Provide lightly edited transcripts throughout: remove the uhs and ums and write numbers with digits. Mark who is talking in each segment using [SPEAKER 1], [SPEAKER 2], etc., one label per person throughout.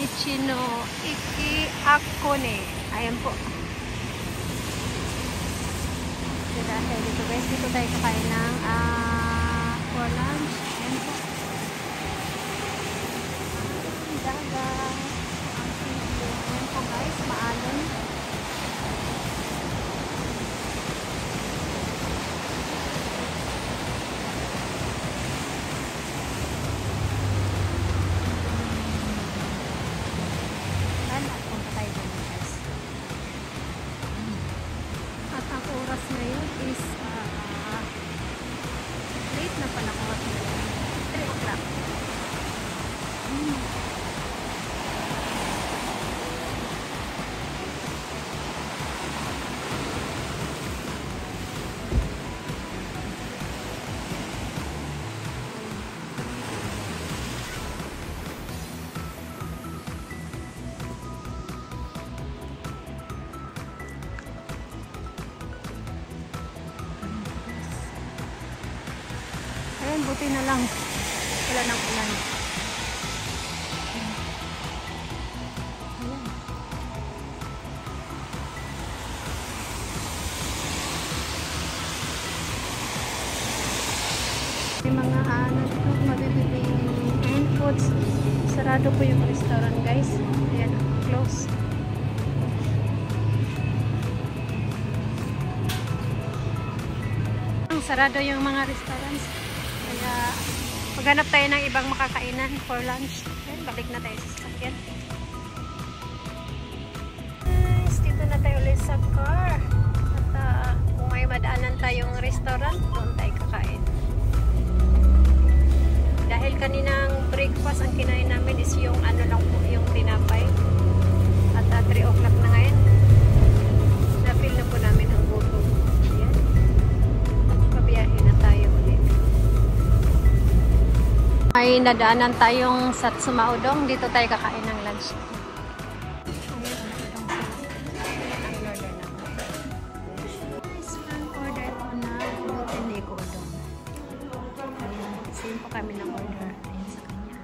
[SPEAKER 1] Michino Iki Akone. Ayan po. Dito tayo dito guys. Dito tayo kakain ng for lunch. Ayan po. Dagat. Ayan po guys. Maalon. Oras ngayon is late na pala ko at 3 o'clock. Ayan, buti na lang. Wala nang ulan. Ayan. May mga dito mabibiling hand foods. Sarado po yung restaurant guys. Ayan, close. Sarado yung mga restaurants. Kaya maghanap tayo ng ibang makakainan for lunch. Ayun, balik na tayo sa sasakyan. Nice, dito na tayo ulit sa car. At kung may madaanan tayong restaurant, doon tayo kakain. Dahil kaninang breakfast ang kinain namin is yung ano lang po, yung tinapay. At 3 o'clock na ngayon. Na-feel na po namin ang gutom. Ayan. Pabiyahin na tayo ulit. May nadaanan tayong Satsuma Udon. Dito tayo kakain ng lunch. Order ko na gluten ego udon. Same po kami ng order. Ayan sa kanya.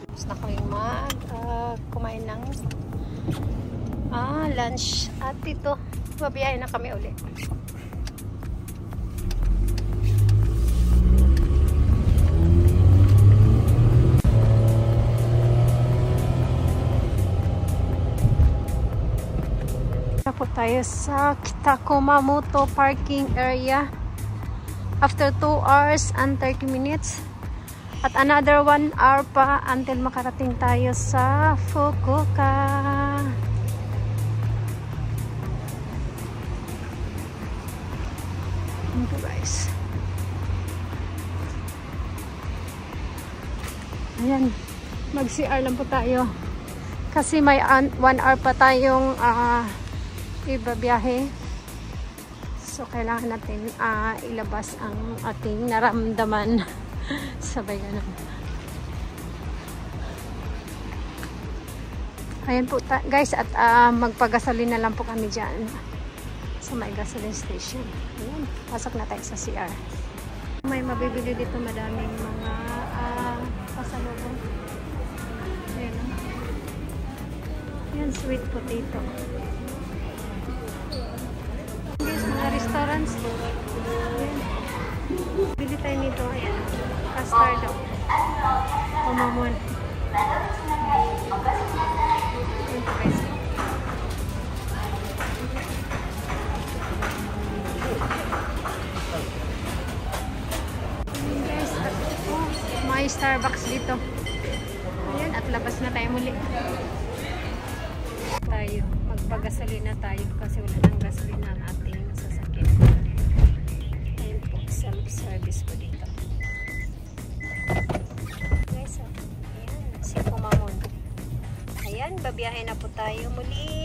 [SPEAKER 1] Tapos na kami kumain ng lunch at dito mabiyahe na kami ulit. Po tayo sa Kitakumamoto parking area after 2 hours and 30 minutes at another 1 hour pa until makarating tayo sa Fukuoka. Okay guys, ayan, mag CR lang po tayo kasi may 1 hour pa tayong ibabiyahe. So kailangan natin ilabas ang ating naramdaman. Sabay ganun. Ayan po guys, at magpagasolin na lang po kami dyan sa may gasoline station. Ayan, pasok na tayo sa CR. May mabibili dito madaming mga pasalubong. Ayan, ayan, sweet potato. Mga restaurants. Ayan. Bili tayo nito. Ayan. Custard. Pamamon. Ayan po guys. Ayan guys. May Starbucks dito. Ayan. At labas na tayo muli. Magpagasolina tayo kasi wala nang gasolina ang ating sasakyan. Ayan Biyahe na po tayo muli.